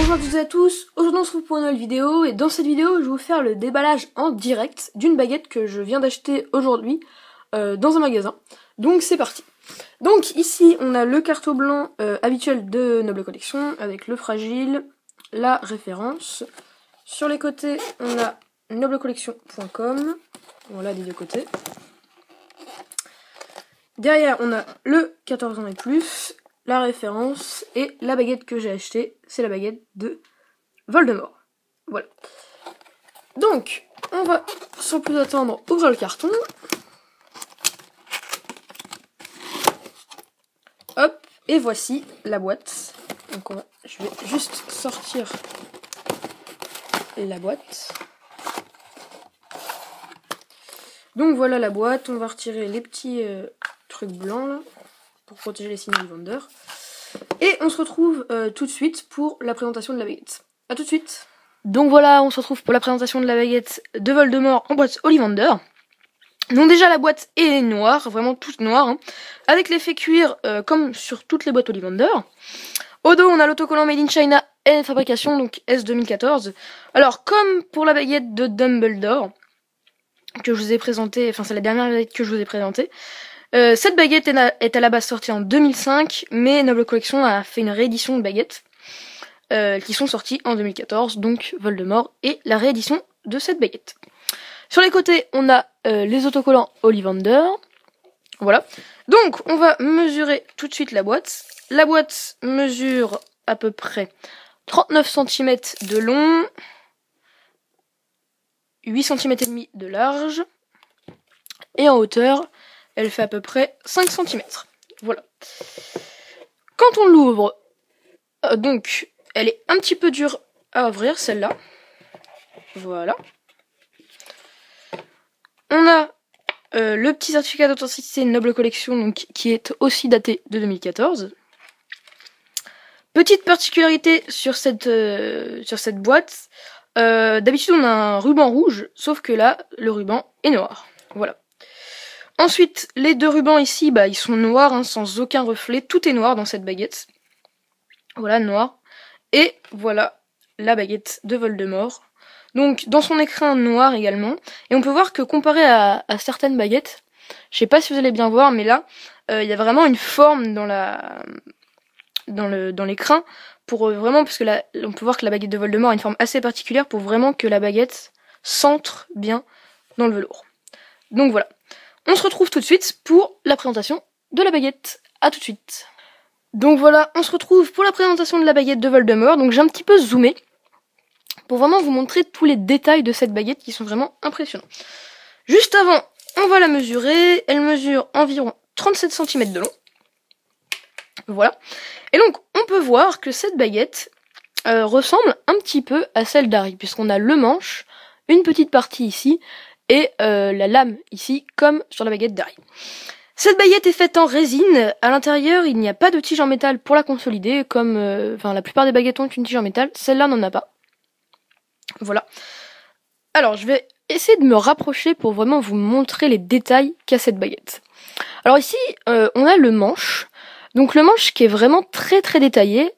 Bonjour à toutes et à tous, aujourd'hui on se retrouve pour une nouvelle vidéo et dans cette vidéo je vais vous faire le déballage en direct d'une baguette que je viens d'acheter aujourd'hui dans un magasin. Donc c'est parti. Donc ici on a le carton blanc habituel de Noble Collection avec le fragile, la référence. Sur les côtés on a noblecollection.com, voilà des deux côtés. Derrière on a le 14 ans et plus, la référence et la baguette que j'ai achetée, c'est la baguette de Voldemort. Voilà. Donc, on va sans plus attendre ouvrir le carton. Hop, et voici la boîte. Donc je vais juste sortir la boîte. Donc voilà la boîte, on va retirer les petits trucs blancs là, pour protéger les signes du vendeur. Et on se retrouve tout de suite pour la présentation de la baguette. A tout de suite. Donc voilà, on se retrouve pour la présentation de la baguette de Voldemort en boîte Ollivander. Donc déjà la boîte est noire, vraiment toute noire, hein, avec l'effet cuir comme sur toutes les boîtes Ollivander. Au dos on a l'autocollant Made in China et fabrication, donc S2014. Alors comme pour la baguette de Dumbledore, que je vous ai présentée, enfin c'est la dernière baguette que je vous ai présentée. Cette baguette est à la base sortie en 2005, mais Noble Collection a fait une réédition de baguettes qui sont sorties en 2014, donc Voldemort et la réédition de cette baguette. Sur les côtés, on a les autocollants Ollivander. Voilà. Donc, on va mesurer tout de suite la boîte. La boîte mesure à peu près 39 cm de long, 8 cm et demi de large, et en hauteur, elle fait à peu près 5 cm. Voilà. Quand on l'ouvre, donc, elle est un petit peu dure à ouvrir, celle-là. Voilà. On a le petit certificat d'authenticité Noble Collection, donc, qui est aussi daté de 2014. Petite particularité sur cette boîte, d'habitude on a un ruban rouge, sauf que là, le ruban est noir. Voilà. Ensuite, les deux rubans ici, ils sont noirs, hein, sans aucun reflet. Tout est noir dans cette baguette. Voilà, noir. Et voilà la baguette de Voldemort. Donc, dans son écrin noir également. Et on peut voir que comparé à certaines baguettes, je sais pas si vous allez bien voir, mais là, il y a vraiment une forme dans l'écrin. Pour vraiment, parce que là, on peut voir que la baguette de Voldemort a une forme assez particulière pour vraiment que la baguette s'entre bien dans le velours. Donc voilà. On se retrouve tout de suite pour la présentation de la baguette. A tout de suite. Donc voilà, on se retrouve pour la présentation de la baguette de Voldemort. Donc j'ai un petit peu zoomé pour vraiment vous montrer tous les détails de cette baguette qui sont vraiment impressionnants. Juste avant, on va la mesurer. Elle mesure environ 37 cm de long. Voilà. Et donc, on peut voir que cette baguette ressemble un petit peu à celle d'Harry, puisqu'on a le manche, une petite partie ici, et la lame ici, comme sur la baguette d'Harry. Cette baguette est faite en résine. À l'intérieur, il n'y a pas de tige en métal pour la consolider, comme la plupart des baguettes ont une tige en métal. Celle-là n'en a pas. Voilà. Alors, je vais essayer de me rapprocher pour vraiment vous montrer les détails qu'a cette baguette. Alors ici, on a le manche. Donc le manche qui est vraiment très très détaillé.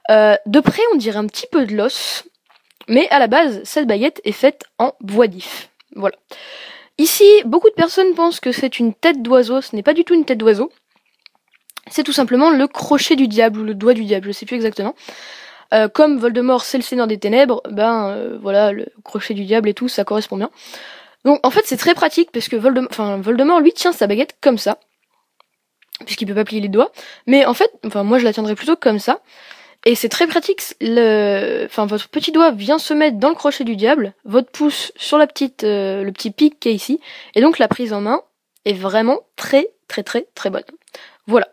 De près, on dirait un petit peu de l'os. Mais à la base, cette baguette est faite en bois d'if. Voilà. Ici, beaucoup de personnes pensent que c'est une tête d'oiseau. Ce n'est pas du tout une tête d'oiseau. C'est tout simplement le crochet du diable ou le doigt du diable, je sais plus exactement. Comme Voldemort, c'est le Seigneur des Ténèbres, voilà, le crochet du diable et tout, ça correspond bien. Donc en fait, c'est très pratique parce que Voldemort, lui, tient sa baguette comme ça, puisqu'il peut pas plier les doigts. Mais en fait, moi, je la tiendrais plutôt comme ça. Et c'est très pratique, votre petit doigt vient se mettre dans le crochet du diable, votre pouce sur le petit pic qui est ici, et donc la prise en main est vraiment très très très très bonne. Voilà.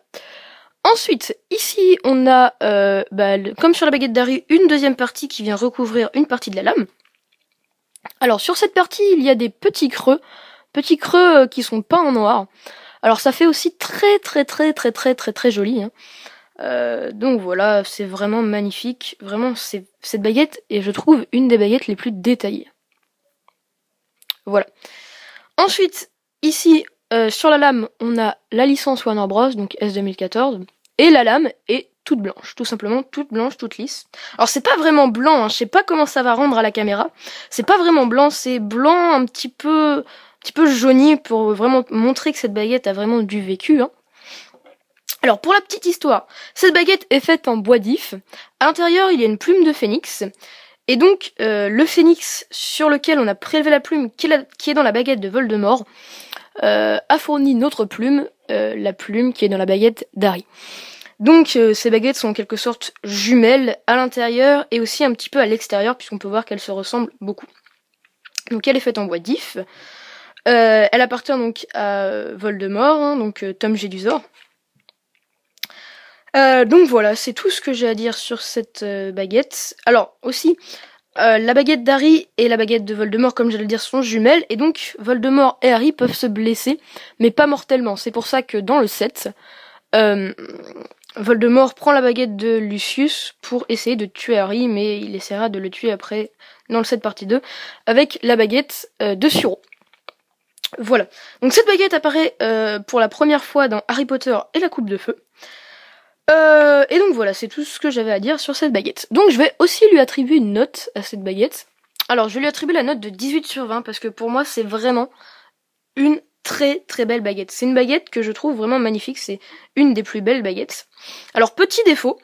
Ensuite, ici on a, comme sur la baguette d'Harry, une deuxième partie qui vient recouvrir une partie de la lame. Alors sur cette partie, il y a des petits creux qui sont peints en noir. Alors ça fait aussi très très très très très très très joli, hein. Donc voilà, c'est vraiment magnifique. Vraiment, cette baguette est, je trouve, une des baguettes les plus détaillées. Voilà. Ensuite, ici, sur la lame, on a la licence Warner Bros, donc S2014. Et la lame est toute blanche, tout simplement, toute blanche, toute lisse. Alors c'est pas vraiment blanc, hein, je sais pas comment ça va rendre à la caméra. C'est pas vraiment blanc, c'est blanc un petit peu jauni pour vraiment montrer que cette baguette a vraiment du vécu. Hein. Alors pour la petite histoire, cette baguette est faite en bois d'if. À l'intérieur, il y a une plume de phénix. Et donc, le phénix sur lequel on a prélevé la plume qui est dans la baguette de Voldemort a fourni notre plume, la plume qui est dans la baguette d'Harry. Donc ces baguettes sont en quelque sorte jumelles à l'intérieur et aussi un petit peu à l'extérieur puisqu'on peut voir qu'elles se ressemblent beaucoup. Donc elle est faite en bois d'if. Elle appartient donc à Voldemort, hein, donc Tom Jedusor. Donc voilà, c'est tout ce que j'ai à dire sur cette baguette. Alors aussi, la baguette d'Harry et la baguette de Voldemort, comme j'allais le dire, sont jumelles, et donc Voldemort et Harry peuvent se blesser, mais pas mortellement. C'est pour ça que dans le set, Voldemort prend la baguette de Lucius pour essayer de tuer Harry, mais il essaiera de le tuer après, dans le set partie 2, avec la baguette de Suro. Voilà. Donc cette baguette apparaît pour la première fois dans Harry Potter et la Coupe de Feu. Et donc voilà, c'est tout ce que j'avais à dire sur cette baguette. Donc je vais aussi lui attribuer une note à cette baguette. Alors je vais lui attribuer la note de 18 sur 20 parce que pour moi c'est vraiment une très très belle baguette. C'est une baguette que je trouve vraiment magnifique, c'est une des plus belles baguettes. Alors petit défaut,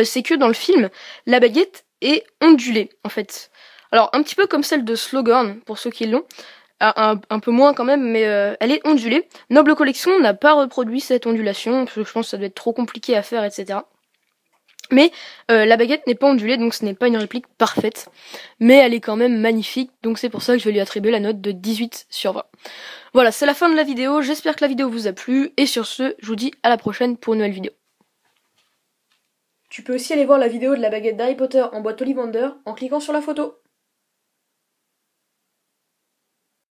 c'est que dans le film, la baguette est ondulée en fait. Alors un petit peu comme celle de Slughorn pour ceux qui l'ont. Un peu moins quand même, mais elle est ondulée. Noble Collection n'a pas reproduit cette ondulation, parce que je pense que ça doit être trop compliqué à faire, etc. Mais la baguette n'est pas ondulée, donc ce n'est pas une réplique parfaite. Mais elle est quand même magnifique, donc c'est pour ça que je vais lui attribuer la note de 18 sur 20. Voilà, c'est la fin de la vidéo, j'espère que la vidéo vous a plu, et sur ce, je vous dis à la prochaine pour une nouvelle vidéo. Tu peux aussi aller voir la vidéo de la baguette d'Harry Potter en boîte Ollivander en cliquant sur la photo.